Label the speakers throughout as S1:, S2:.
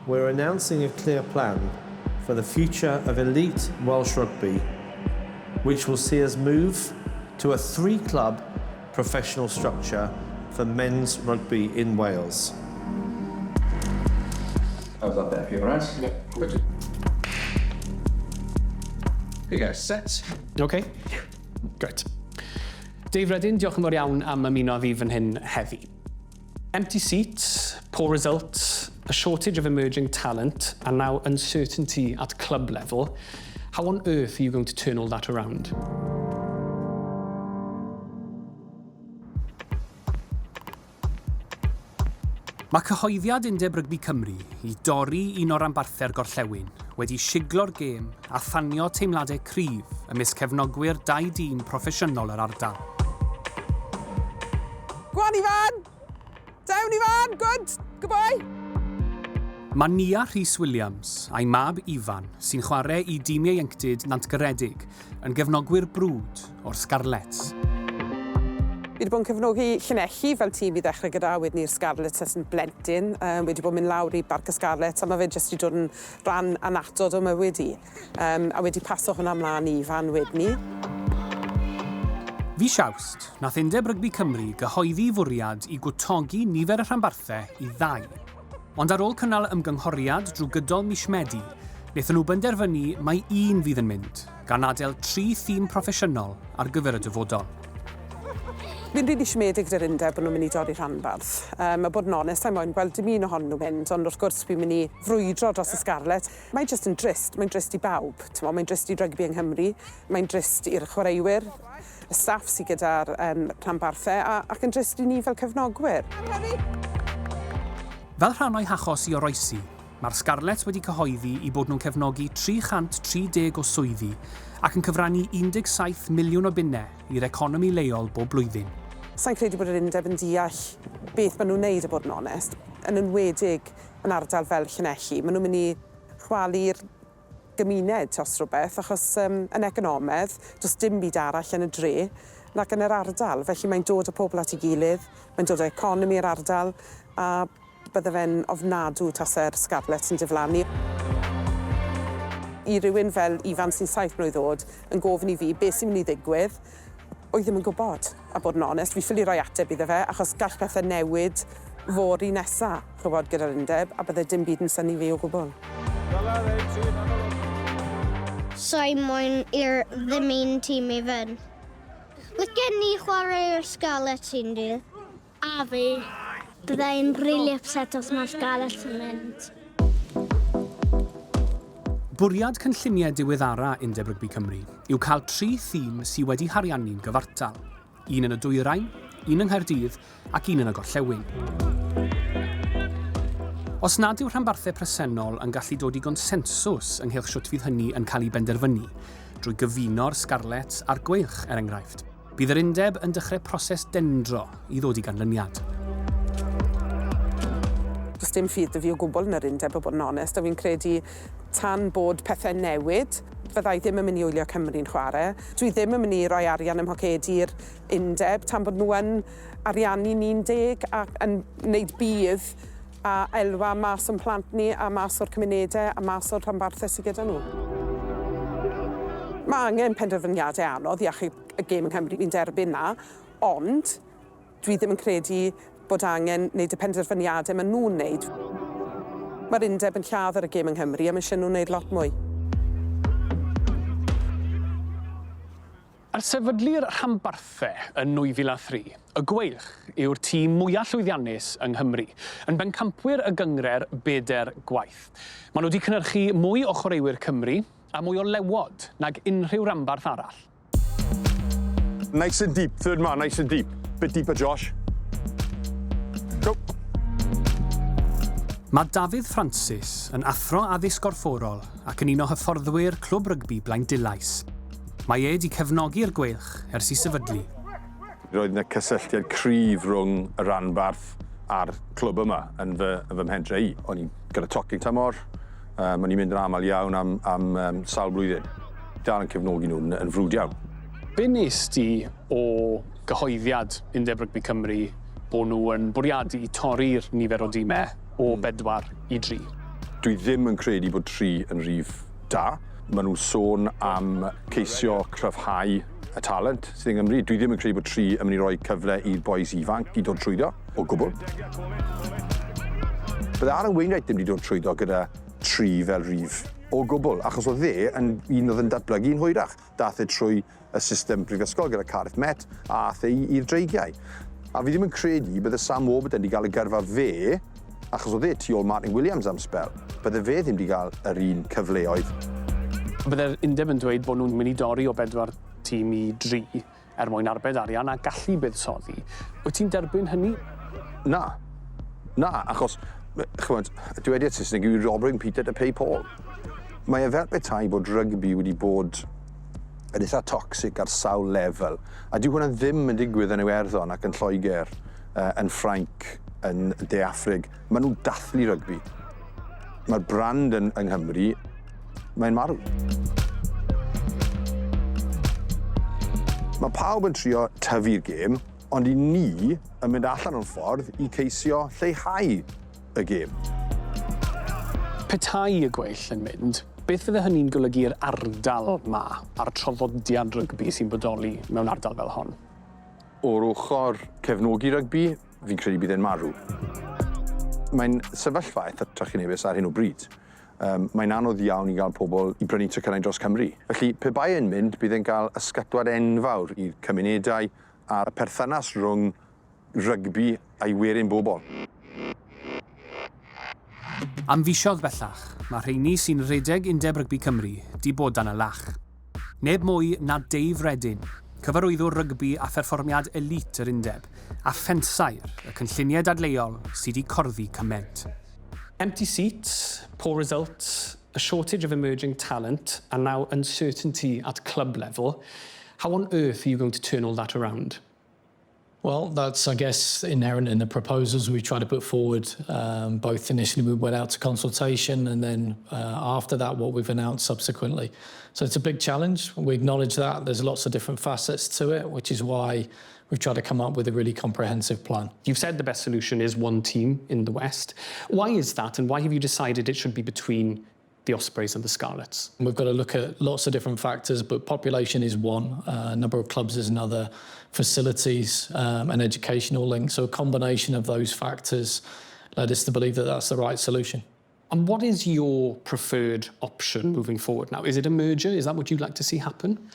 S1: we're announcing a clear plan for the future of elite Welsh rugby, which will see us move to a 3-club professional structure for men's rugby in Wales.
S2: How's that there for you, right?
S3: Yeah. Good.
S2: Here you go, set.
S3: OK. Great. Dave Reddin, diolch yn fawr iawn am ymuno fi fan hyn heddi. Empty seats, poor results, a shortage of emerging talent, and now uncertainty at club level. How on earth are you going to turn all that around? Mae cyhoeddiad Undeb Rygbi Cymru I dorri un o'r rhanbarthau'r gorllewin wedi siglo'r gêm a thanio teimladau cryf ymysg cefnogwyr 2 dîm proffesiynol yr ardal.
S4: Gwan Ifan! Down Ifan! Good! Goodbye!
S3: Mae Nia Rhys Williams a'i mab Ifan sy'n chwarae I dîmiau ieuenctid Nantgaredig yn gefnogwyr brwd o'r Sgarlets.
S4: Fi wedi bod yn cefnogi llynelli fel tîm I ddechrau gyda, wedyn i'r Sgarlets yn blentyn. Wedi bod yn mynd lawr I barc y Sgarlets, a mae fe jyst I dod yn rhan anatod o mywyd I. A wedi paso hwnna ymlaen I Ifan wedyn ni.
S3: Fi Siawst, nath Undeb Rygbi Cymru gyhoeddi fwriad I gwtogi nifer y rhanbarthau I 2. Ond ar ôl cynnal ymgynghoriad drwy gydol mis Medi, wnaethon nhw benderfynu mai 1 fydd yn mynd, gan adael 3 thîm proffesiynol ar gyfer y dyfodol.
S4: Fi'n rili siomedig gyda'r Undeb bod nhw'n mynd I dorri rhanbarth. A bod yn onest, I'm moyn gweld dim un ohonyn nhw mynd, ond wrth gwrs fi'n mynd I frwydro dros y Sgarlets. Mae'n jyst yn drist, mae'n drist I bawb. Mae'n drist I rygbi yng Nghymru, mae'n drist i'r chwaraewyr, y staff sydd gyda'r rhanbarthau, ac yn drist I ni fel cefnogwyr.
S3: Fel rhan o'i hachos I oroesi, mae'r Sgarlets wedi cyhoeddi I bod nhw'n cefnogi 330 o swyddi ac yn cyfrannu 17 miliwn o bunnau i'r economi leol bob blwyddyn.
S4: Sa'n credu bod yr Undeb yn deall beth maen nhw'n neud, a bod yn onest, yn enwedig yn ardal fel Llanelli. Maen nhw'n mynd I chwalu'r gymuned os rhywbeth, achos yn economedd, does dim byd arall yn y dre, nac yn yr ardal. Felly mae'n dod o pobl at ei gilydd, mae'n dod o economi yr ardal, a bydde fe'n ofnadw tase'r Sgarlets yn diflannu. I rywun fel Ifan sy'n 7 mlwydd oed yn gofyn I fi beth sy'n mynd I ddigwydd, oedd ddim yn gwybod, a bod yn onest, fi ffili roi ateb iddo fe, achos gall pethau newid fori nesa, chybod, gyda'r Undeb, a bydde dim byd yn synnu fi o gwbl.
S5: Sa'i moyn i'r ddim un tîm I fyn. Lygen ni chwarae'r Scarlets un dydd. A fi. Byddai'n really upset os mae'r Scarlets yn mynd.
S3: Bwriad cynlluniau diweddara Undeb Rygbi Cymru yw cael 3 thîm sydd wedi hariannu'n gyfartal. 1 yn y Dwyrain, 1 yng Nghaerdydd ac 1 yn y Gorllewin. Os nad yw rhanbarthau presennol yn gallu dod I gonsensws ynghylch shwt fydd hynny yn cael ei benderfynu, drwy gyfuno'r Sgarlets a'r Gweilch enghraifft, bydd yr Undeb yn dechrau proses dendro I ddod I ganlyniad.
S4: Does dim ffydd fi o gwbl yn yr Undeb, o bod yn onest, a fi'n credu tan bod pethau newid, fyddai ddim yn mynd I wylio Cymru'n chwarae. Dwi ddim yn mynd I roi arian ymhocedi'r Undeb tan bod nhw yn ariannu ni'n 10 ac yn wneud bydd a elwa mas o'n plant ni a mas o'r cymunedau a mas o'r rhanbarthau sydd gyda nhw. Mae angen penderfyniadau anodd I achub y gêm yng Nghymru fi'n derbyn na, ond dwi ddim yn credu bod angen wneud y penderfyniadau maen nhw'n wneud. Mae'r Undeb yn lladd ar y gêm yng Nghymru a mae eisiau nhw'n wneud lot mwy.
S3: Ar sefydlu'r rhanbarthau yn 2003, y Gweilch yw'r tîm mwyaf llwyddiannus yng Nghymru, yn bencampwyr y gyngred Bedwar gwaith. Maen nhw wedi cynhyrchu mwy o chwaraewyr Cymru a mwy o lewod nag unrhyw rhanbarth arall.
S6: Nice and deep, third man, nice and deep. Bit deeper, Josh. Go.
S3: Mae Dafydd Francis yn athro addysg gorfforol ac yn un o hyfforddwyr clwb rygbi Blaen Dilais. Mae wedi cefnogi'r Gweilch ers I sefydlu.
S6: Roedd yna cysylltiad cryf rhwng y rhanbarth a'r clwb yma yn fy mhentre I. O'n i'n gyda tocyn tymor, o'n i'n mynd yn aml iawn am sawl blwyddyn. Dal yn cefnogi nhw'n yn frwd iawn.
S3: Be nes ti o gyhoeddiad Undeb Rygbi Cymru bod nhw yn bwriadu I torri'r nifer o dîmau o 4 I 3?
S6: Dwi ddim yn credu bod 3 yn rhif da. Maen nhw'n sôn am ceisio cryfhau y talent sydd yng Nghymru. Dwi ddim yn credu bod 3 yn mynd i roi cyfle i'r bois ifanc i dod trwyddo, o gwbl. Bydde Alan Wainwright ddim wedi dod trwyddo gyda 3 fel rhif o gwbl, achos oedd yn un oedd yn datblygu'n hwyrach. Dath e trwy y system prifysgol gyda Cardiff Met a ath e i'r dreigiau. A fi ddim yn credu bydde Sam Warburton wedi cael y gyrfa fe, achos oedd tu ôl Martin Williams am spel. Bydde fe ddim wedi cael yr un cyfleoedd.
S3: Bydde'r undeb yn dweud bod nhw'n mynd i dorri o 4 tîm i 3 mwyn arbed arian a gallu buddsoddi. Wyt ti'n derbyn hynny?
S6: Na, achos, chymod, y dywediad Saesneg yw robbing Peter to pay Paul. Mae e fel petai bod rygbi wedi bod yn eitha toxic ar sawl lefel. A dyw hwnna ddim yn digwydd yn Iwerddon ac yn Lloegr, yn Ffrainc, yn De Affrig. Maen nhw'n dathlu rygbi. Mae'r brand yng Nghymru, mae'n marw. Mae pawb yn trio tyfu'r gêm, ond i ni yn mynd allan o'r ffordd i ceisio lleihau y gêm.
S3: Petai y Gweilch yn mynd, beth fydde hynny'n golygu'r ardal yma a'r traddodiad rygbi sy'n bodoli mewn ardal fel hon?
S6: O'r ochr cefnogi rygbi, fi'n credu bydd e'n marw. Mae'n sefyllfa eitha trychinebus ar hyn o bryd. Mae'n anodd iawn i gael pobl i brynu tocynnau dros Cymru. Felly, pe bai e'n mynd, bydd e'n cael ysgatwad enfawr i'r cymunedau a'r perthynas rhwng rygbi a'i werin bobl.
S3: Am fisoedd bellach, mae rheini sy'n rhedeg Undeb Rygbi Cymru di bod dan y lach. Neb mwy na Reddin, cyfarwyddwr rygbi a pherfformiad elit yr Undeb, a ffensair y cynlluniau dadleuol sydd wedi corddi cyment. Empty seats, poor results, a shortage of emerging talent, and now uncertainty at club level. How on earth are you going to turn all that around?
S7: Well, that's, I guess, inherent in the proposals we try to put forward. Both initially we went out to consultation and then after that what we've announced subsequently. So it's a big challenge. We acknowledge that. There's lots of different facets to it, which is why we've tried to come up with a really comprehensive plan.
S3: You've said the best solution is one team in the West. Why is that, and why have you decided it should be between the Ospreys and the Scarlets?
S7: We've got to look at lots of different factors, but population is one, number of clubs is another, facilities and educational links. So a combination of those factors led us to believe that that's the right solution.
S3: And what is your preferred option moving forward now? Is it a merger? Is that what you'd like to see happen?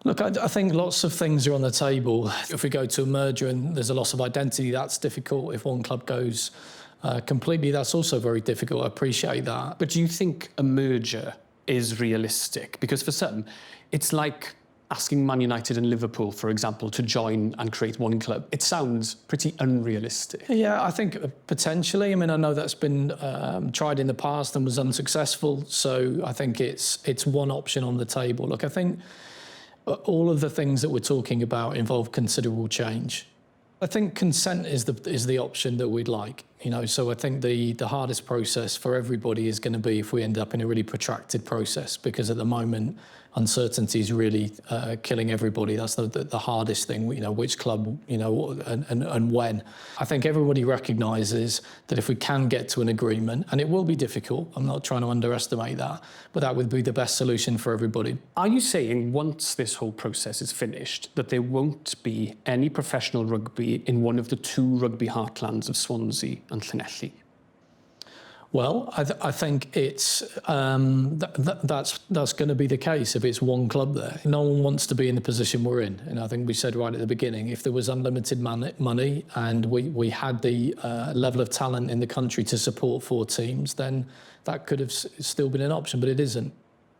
S7: Look, I think lots of things are on the table. If we go to a merger and there's a loss of identity, that's difficult. If one club goes completely, that's also very difficult. I appreciate that.
S3: But do you think a merger is realistic? Because for some, it's like asking Man United and Liverpool, for example, to join and create one club. It sounds pretty unrealistic.
S7: Yeah, I think potentially. I mean, I know that's been tried in the past and was unsuccessful. So I think it's one option on the table. Look, I think all of the things that we're talking about involve considerable change. I think consent is the option that we'd like. You know, so I think the hardest process for everybody is going to be if we end up in a really protracted process, because at the moment uncertainty is really killing everybody. That's the hardest thing. You know, which club, you know, and when. I think everybody recognises that if we can get to an agreement, and it will be difficult, I'm not trying to underestimate that, but that would be the best solution for everybody.
S3: Are you saying once this whole process is finished that there won't be any professional rugby in one of the two rugby heartlands of Swansea and Llanelli?
S7: Well, I think it's that's going to be the case if it's one club there. No one wants to be in the position we're in, and I think we said right at the beginning, if there was unlimited money and we had the level of talent in the country to support 4 teams, then that could have still been an option, but it isn't.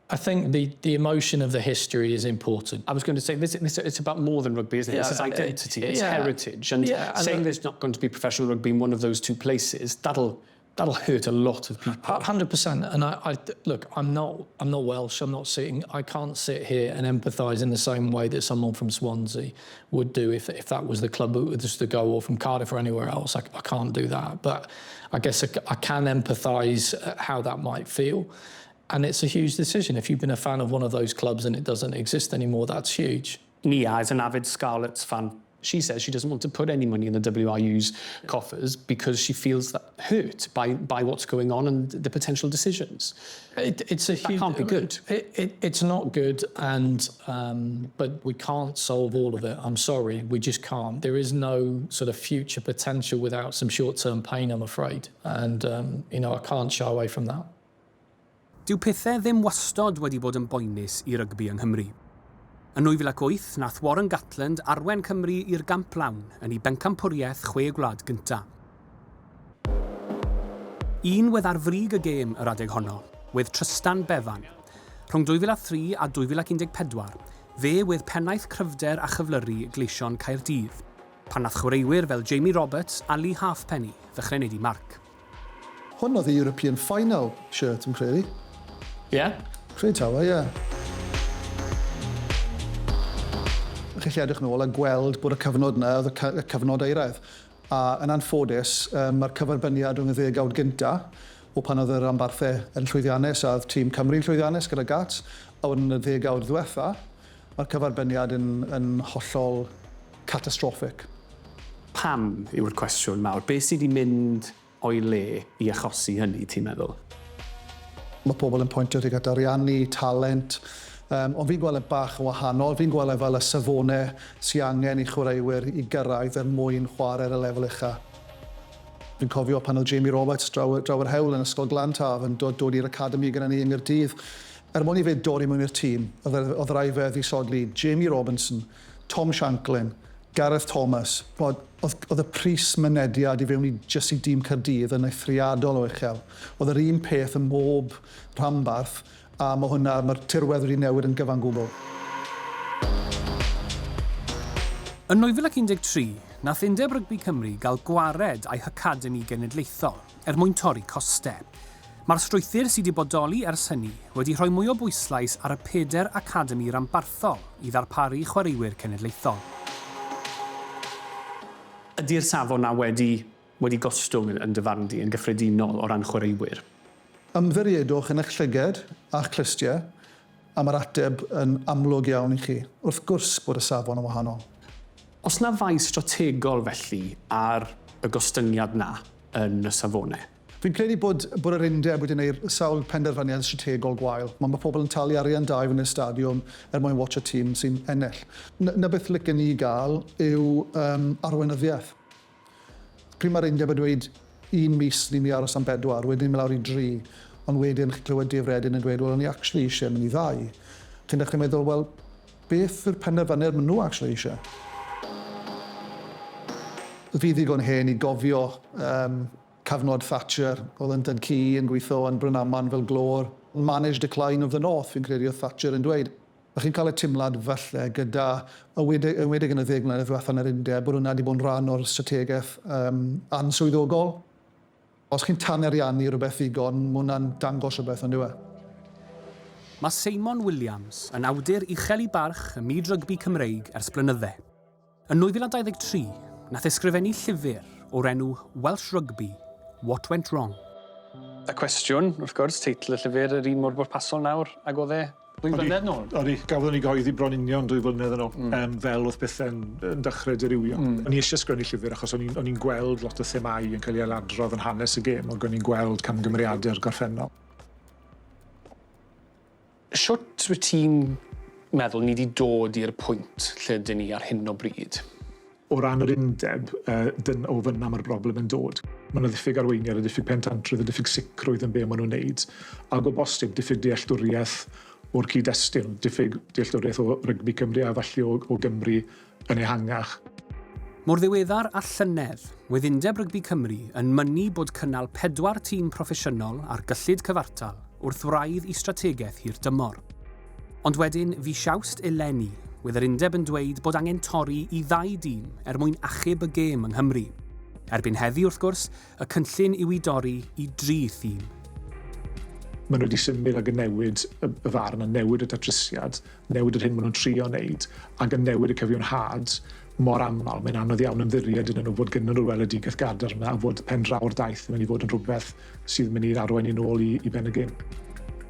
S7: I think the emotion of the history is important.
S3: I was going to say, this it's about more than rugby, isn't it? This is identity, it's heritage. And saying there's not going to be professional rugby in one of those two places, that'll hurt a lot of people.
S7: 100%. And I look, I'm not Welsh. I can't sit here and empathise in the same way that someone from Swansea would do if that was the club that was to go, or from Cardiff or anywhere else. I can't do that. But I guess I can empathise how that might feel. And it's a huge decision. If you've been a fan of one of those clubs and it doesn't exist anymore, that's huge.
S3: Nia, as an avid Scarlets fan, She says she doesn't want to put any money in the WRU's coffers because she feels that hurt by what's going on and the potential decisions.
S7: It's a huge...
S3: That can't be good.
S7: It's not good, and but we can't solve all of it. I'm sorry, we just can't. There is no sort of future potential without some short-term pain, I'm afraid. And, I can't shy away from that.
S3: Dyw pethau ddim wastod wedi bod yn boenus I rygbi yng Nghymru. Yn 2008, nath Warren Gatland arwen Cymru i'r gamp lawn yn ei bencampwriaeth 6 gwlad gynta. Un wedd ar frig y gêm yr adeg honno, wedd Trystan Bevan. Rhwng 2003 a 2014, fe wedd pennaeth cryfder a chyflyru gleision Caerdydd, pan nath chwaraewyr fel Jamie Roberts a Lee Halfpenny ddechrau wneud I marc.
S8: Hwn oedd y European Final shirt yn credu.
S3: Yeah?
S8: Credu tawa, ie. Chi'n lle edrych nôl a gweld bod y cyfnod yna oedd y cyfnod eiraidd. A yn anffodus, mae'r cyferbyniad rhwng y ddegawd gynta o pan oedd yr rhanbarthau yn llwyddiannus a oedd tîm Cymru'n llwyddiannus gyda Gats, a wedyn y ddegawd ddiwetha, mae'r cyferbyniad yn hollol catastrofic.
S3: Pam yw'r cwestiwn mawr? Be sydd wedi mynd o'i le I achosi hynny, ti'n meddwl?
S8: Mae pobl yn pwyntio tuag at ariannu, talent, ond fi'n gweld bach yn wahanol. Fi'n gweld fel y safonau sy'n angen I chwaraewyr I gyrraedd mwyn chwarae ar y lefel ucha. Fi'n cofio pan oedd Jamie Roberts draw yr hewl yn ysgol Glantaf yn dod i'r academi gyda ni yng Nghaerdydd. Mwyn I fe dod I mewn i'r tîm, oedd rai fe ddisodli Jamie Robinson, Tom Shanklin, Gareth Thomas. Oedd y pris mynediad I fewn jyst I dîm Caerdydd yn eithriadol o uchel. Oedd yr un peth yn mob rhanbarth, a mae'r tirwedd wedi newid yn gyfan gwbl.
S3: Yn 2013, nath Undeb Rygbi Cymru gael gwared a'i Hacademi Genedlaethol mwyn torri costau. Mae'r strwythur sydd wedi bodoli ers hynny wedi rhoi mwy o bwyslais ar y 4 academi rhanbarthol I ddarparu chwaraewyr cenedlaethol. Ydy'r safon na wedi gostwng yn dyfarn di yn gyffredinol o ran chwaraewyr?
S8: Ymddiriedwch yn eich llyged a'ch clustiau, a mae'r ateb yn amlwg iawn I chi. Wrth gwrs bod y safon yn wahanol.
S3: Os na faes strategol felly ar y gostyngiad na yn y safonau?
S8: Fi'n credu bod yr Undeb wedi gwneud sawl penderfyniad strategol gwael. Mae pobl yn talu arian da I fyny y stadiwm mwyn watch y tîm sy'n ennill. Na beth licen ni gael yw arweinyddiaeth. Pryd mae'r Undeb yn dweud 1 mis ni'n mynd I aros am Bedwar, wedyn ni'n mynd lawr I 3, ond wedyn chi'n clywed Reddin yn dweud, wel, ni actually eisiau mynd I 2. Chi'n dechrau meddwl, wel, beth yw'r penderfyniad maen nhw actually eisiau? Fi ddigon hen I gofio cyfnod Thatcher, oedd yn Dynci yn gweithio yn Brynaman fel glor. Managed decline of the North, fi'n credu oedd Thatcher yn dweud. A chi'n cael y timlad falle gyda ywedig yn y 10 mlynedd ddiwethaf yn yr Undeb bod hwnna wedi bod yn rhan o'r strategaeth answyddogol. Os chi'n taneriannu rhywbeth ddigon, mae hwnna'n dangos rhywbeth yn diwedd.
S3: Mae Simon Williams yn awdur uchel I barch y myd rygbi Cymreig ers blynyddau. Yn 2023, nath ysgrifennu llyfr o'r enw Welsh Rugby, What Went Wrong. Y cwestiwn, wrth gwrs, teitl y llyfr yr un mor bwrpasol nawr, ag oedd 2 flynedd nôl.
S9: Odi, gafodd ni gyhoeddi bron union 2 flynedd yn ôl, fel oedd bethau'n dechrau dirywio. O'n I eisiau sgwennu llyfr achos o'n i'n gweld lot o themau yn cael ei ailadrodd yn hanes y gêm, ac o'n i'n gweld camgymeriadau'r gorffennol.
S3: Siwt wyt ti'n meddwl ni wedi dod i'r pwynt lle dyn ni ar hyn o bryd?
S9: O ran yr Undeb, o fyna mae'r broblem yn dod. Mae yna ddiffyg arweiniad, a diffyg pentantrwydd, a diffyg sicrwydd yn be maen nhw'n wneud. Ac o bosib, diffyg dealltwriaeth o'r cyd-destun, diffyg dealltwriaeth o Rygbi Cymru a falle o Gymru yn ehangach.
S3: Mor ddiweddar a llynedd, wedd Undeb Rygbi Cymru yn mynnu bod cynnal 4 tîm proffesiynol ar gyllid cyfartal wrth wraidd I strategaeth hir dymor. Ond wedyn, fi siawst eleni, wedd yr Undeb yn dweud bod angen torri I 2 dîm mwyn achub y gêm yng Nghymru. Erbyn heddi wrth gwrs, y cynllun yw I dorri I 3 thîm.
S9: Maen nhw wedi symud ag yn newid y farn, a newid y datrysiad, newid yr hyn maen nhw'n trio wneud, ac yn newid y cyfiawnhad mor aml. Mae'n anodd iawn ymddiried yn nhw fod gynnyn nhw'r weledigaeth gadar yma, a fod pen draw'r daith yn mynd I fod yn rhywbeth sydd yn mynd I arwain I nôl I ben y gêm.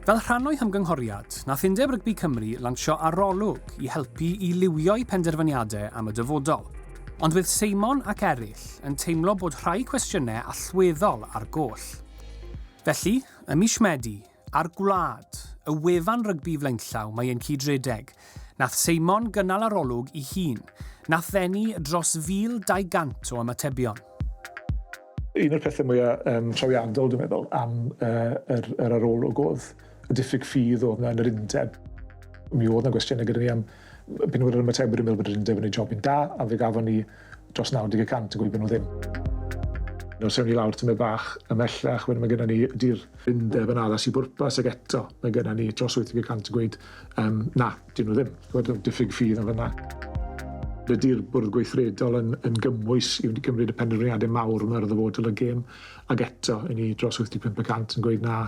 S3: Fel rhan o'i hymgynghoriad, nath Undeb Rygbi Cymru lansio arolwg I helpu I liwio'i penderfyniadau am y dyfodol. Ond bydd Seimon ac eraill yn teimlo bod rhai cwestiynau allweddol ar goll. Felly, ym mis Medi, ar gwlad, y wefan rygbi flaenllaw mae ein cydredeg, nath Seimon gynnal arolwg I hun, nath ddenu dros 1,200 o ymatebion.
S9: Un o'r pethau mwyaf trawiadol, dwi'n meddwl, am yr arolwg oedd y diffyg ffydd oedd yna yn yr undeb. Mi oedd yna gwestiynau gyda ni am byn nhw'n ymatebwyr yn meddwl bod yr undeb yn ei jobyn da, a fe gafon ni dros 90% yn gweud bod nhw ddim. Nos ewn ni lawr tymed bach ymellach, wedyn mae gennym ni ydy'r undeb yn addas I bwrpas, ac eto mae gennym ni dros 80% yn gweud na, dyn nhw ddim. Gwyd diffyg ffydd yn fyna. Ydy'r bwrdd gweithredol yn gymwys I wedi cymryd y penderfyniadau mawr yma ar y ddyfodol y gêm, ac eto i ni dros 85% yn gweud na.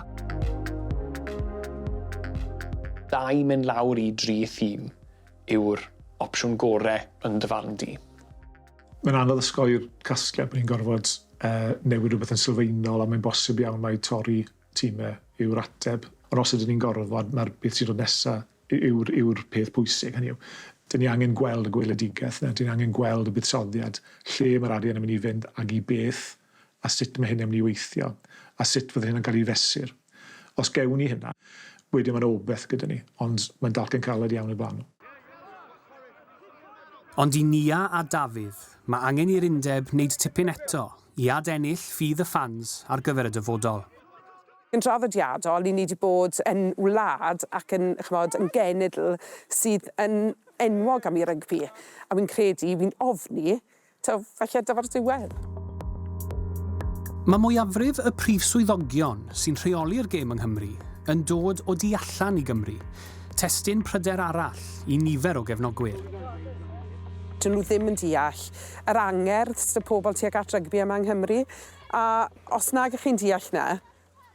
S3: Dau mynd lawr I 3 thîm yw'r opsiwn gorau yn dyfandi.
S9: Mae'n anodd ysgoi'r casgliad bod ni'n gorfod newid rhywbeth yn sylfaenol a mae'n bosib iawn mai torri timau yw'r ateb. Ond os ydyn ni'n gorfod, mae'r beth sy'n dod nesaf yw'r peth pwysig. Hynny yw, dyn ni angen gweld y gweledigaeth, dyn ni angen gweld y buddsoddiad, lle mae'r arian yn mynd I fynd ac I beth, a sut mae hyn yn mynd I weithio, a sut fydde hyn yn cael ei fesur. Os gewn ni hynna, wedyn mae'n obeth gyda ni, ond mae'n dalcen caled iawn I blaen nhw.
S3: Ond I Nia a Dafydd, mae angen i'r undeb wneud tipyn eto I adennill ffydd y ffans ar gyfer y dyfodol.
S4: Yn draddodiadol, ni wedi bod yn wlad ac yn genedl sydd yn enwog am ei rygbi. A fi'n credu, fi'n ofni, falle dyfa'r diwedd.
S3: Mae mwyafrif y prif swyddogion sy'n rheoli'r gêm yng Nghymru yn dod o di allan I Gymru, testyn pryder arall I nifer o gefnogwyr.
S4: Dyn nhw ddim yn deall yr angerdd sydd y pobl tuag at rygbi yma yng Nghymru. A os nag ych chi'n deall na,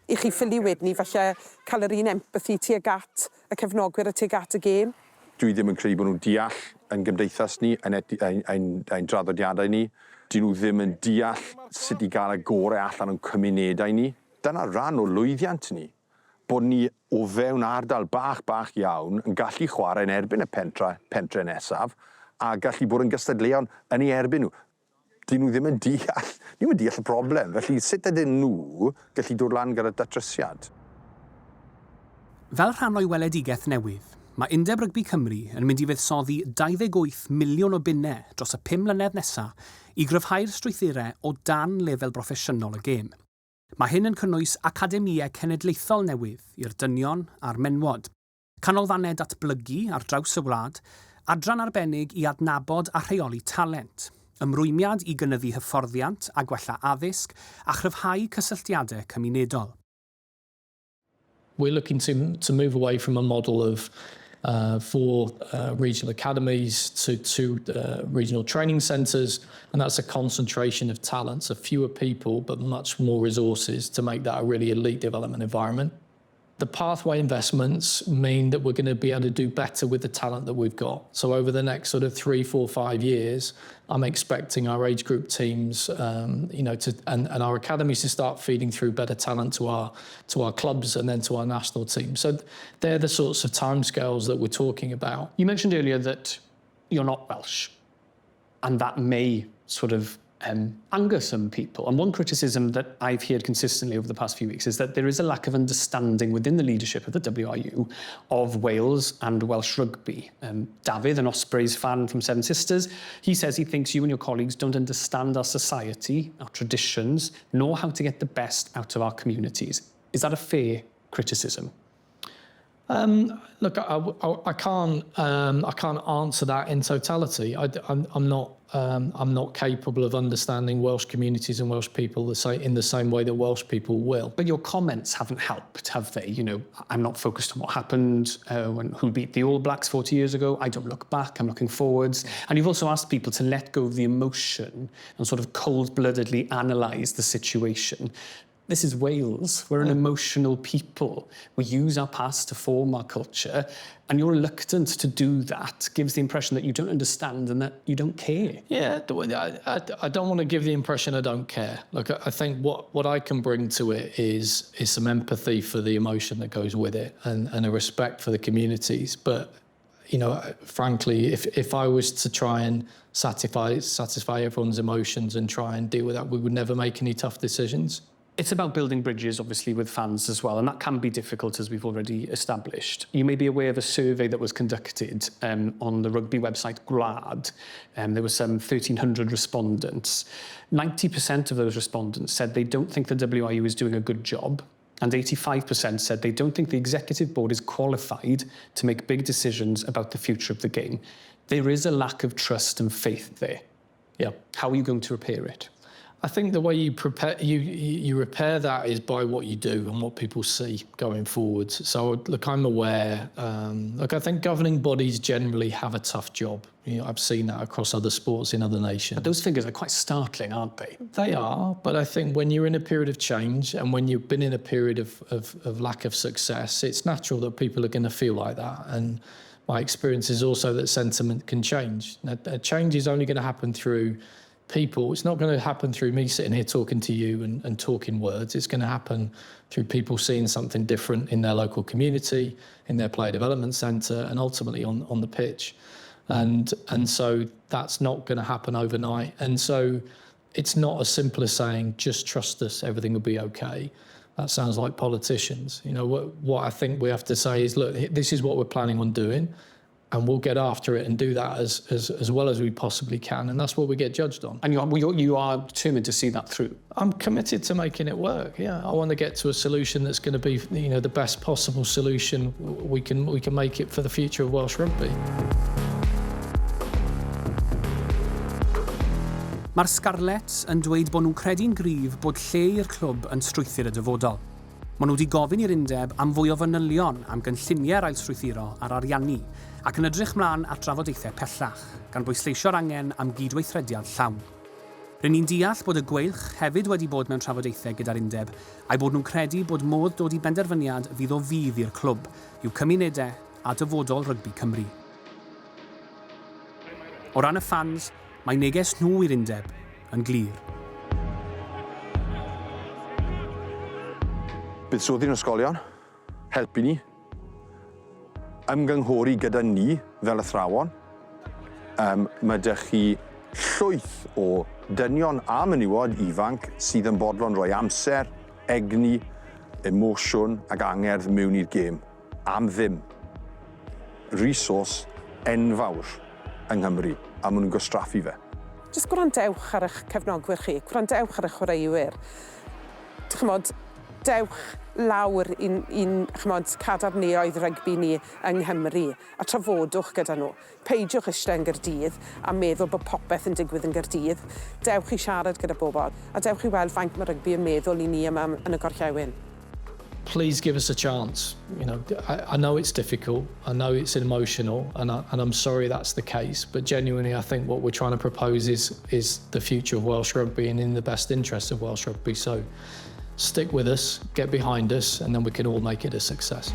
S4: I chi ffili wedyn falle cael yr un empathi tuag at y cefnogwyr a tuag at y gêm.
S6: Dwi ddim yn credu bod nhw'n deall yn gymdeithas ni, ein draddodiadau ni. Dyn nhw ddim yn deall sut I gael y gorau allan o'n cymunedau ni. Dyna rhan o lwyddiant ni. Bod ni o fewn ardal bach iawn yn gallu chwarae yn erbyn y pentre nesaf, a gallu bod yn gystadleuon yn ei erbyn nhw. Dyn nhw ddim yn deall, ni ddim yn deall y broblem. Felly sut ydyn nhw gallu dod lan gyda'r datrysiad?
S3: Fel rhan o'i weledigaeth newydd, mae Undeb Rygbi Cymru yn mynd I fuddsoddi 28 miliwn o bunnau dros y 5 mlynedd nesaf I gryfhau'r strwythurau o dan lefel broffesiynol y gêm. Mae hyn yn cynnwys academïau cenedlaethol newydd i'r dynion a'r menwod, canolfannau datblygu ar draws y wlad, adran arbennig I adnabod a rheoli talent, ymrwymiad I gynyddu hyfforddiant a gwella addysg a chryfhau cysylltiadau cymunedol.
S7: We're looking to move away from a model of 4 regional academies to 2 regional training centres, and that's a concentration of talent, so fewer people but much more resources to make that a really elite development environment. The pathway investments mean that we're going to be able to do better with the talent that we've got. So over the next sort of 3, 4, 5 years, I'm expecting our age group teams, and our academies to start feeding through better talent to our clubs and then to our national team. So they're the sorts of timescales that we're talking about.
S3: You mentioned earlier that you're not Welsh, and that may sort of anger some people. And one criticism that I've heard consistently over the past few weeks is that there is a lack of understanding within the leadership of the WRU of Wales and Welsh rugby. David, an Ospreys fan from Seven Sisters, he says he thinks you and your colleagues don't understand our society, our traditions, nor how to get the best out of our communities. Is that a fair criticism?
S7: Look, I can't answer that in totality. I'm not capable of understanding Welsh communities and Welsh people in the same way that Welsh people will.
S3: But your comments haven't helped, have they? You know, I'm not focused on what happened who beat the All Blacks 40 years ago. I don't look back, I'm looking forwards. And you've also asked people to let go of the emotion and sort of cold-bloodedly analyse the situation. This is Wales. We're an emotional people. We use our past to form our culture, and your reluctance to do that gives the impression that you don't understand and that you don't care.
S7: Yeah, I don't want to give the impression I don't care. Look, I think what I can bring to it is some empathy for the emotion that goes with it and a respect for the communities. But you know, frankly, if I was to try and satisfy everyone's emotions and try and deal with that, we would never make any tough decisions.
S3: It's about building bridges, obviously, with fans as well, and that can be difficult, as we've already established. You may be aware of a survey that was conducted on the rugby website Gwlad. There were some 1,300 respondents. 90% of those respondents said they don't think the WRU is doing a good job, and 85% said they don't think the executive board is qualified to make big decisions about the future of the game. There is a lack of trust and faith there.
S7: Yeah.
S3: How are you going to repair it?
S7: I think the way you repair that is by what you do and what people see going forward. So, look, I'm aware. Look, I think governing bodies generally have a tough job. You know, I've seen that across other sports in other nations.
S3: But those figures are quite startling, aren't they?
S7: They are, but I think when you're in a period of change and when you've been in a period of lack of success, it's natural that people are going to feel like that. And my experience is also that sentiment can change. Now, change is only going to happen through people. It's not going to happen through me sitting here talking to you and talking words. It's going to happen through people seeing something different in their local community, in their player development centre, and ultimately on the pitch. And so that's not going to happen overnight. And so it's not as simple as saying, just trust us, everything will be okay. That sounds like politicians. You know, what I think we have to say is, look, this is what we're planning on doing, and we'll get after it and do that as well as we possibly can, and that's what we get judged on.
S3: And you are determined to see that through?
S7: I'm committed to making it work, yeah. I want to get to a solution that's going to be, you know, the best possible solution we can make it for the future of Welsh rugby.
S3: Mae'r Sgarlets yn dweud bod nhw'n credu'n gryf bod lle i'r clwb yn strwythur y dyfodol. Maen nhw wedi gofyn i'r undeb am fwy o fanylion am gynlluniau'r ailstrwythuro ar ariannu ac yn edrych mlaen at drafodaethau pellach, gan bwysleisio'r angen am gydweithrediad llawn. Ry'n ni'n deall bod y Gweilch hefyd wedi bod mewn trafodaethau gyda'r undeb a'i bod nhw'n credu bod modd dod i benderfyniad fydd o fydd i'r clwb, i'w cymunedau a dyfodol Rygbi Cymru. O ran y ffans, mae neges nhw i'r undeb yn glir.
S6: Buddsoddi'n ysgolion, helpu ni, ymgynghori gyda ni fel athrawon. Mae dych chi llwyth o dynion a menywod ifanc sydd yn bodlon rhoi amser, egni, emosiwn ac angerdd mewn i'r gêm. Am ddim. Resource enfawr yng Nghymru, a maen nhw'n gwastraffu fe.
S4: Jyst gwrandewch ar eich cefnogwyr chi, gwrandewch ar eich chwaraewyr. Chymod, dewch lawr i'n cadarneuoedd rygbi ni yng Nghymru a trafodwch gyda nhw. Peidiwch eistedd yn Gaerdydd a meddwl bod popeth yn digwydd yn Gaerdydd. Dewch i siarad gyda bobl a dewch i weld faint mae rygbi yn meddwl i ni yma yn y gorllewin.
S7: Please give us a chance. You know, I know it's difficult, I know it's emotional, and I'm sorry that's the case, but genuinely I think what we're trying to propose is the future of Welsh rugby and in the best interest of Welsh rugby. So stick with us, get behind us, and then we can all make it a success.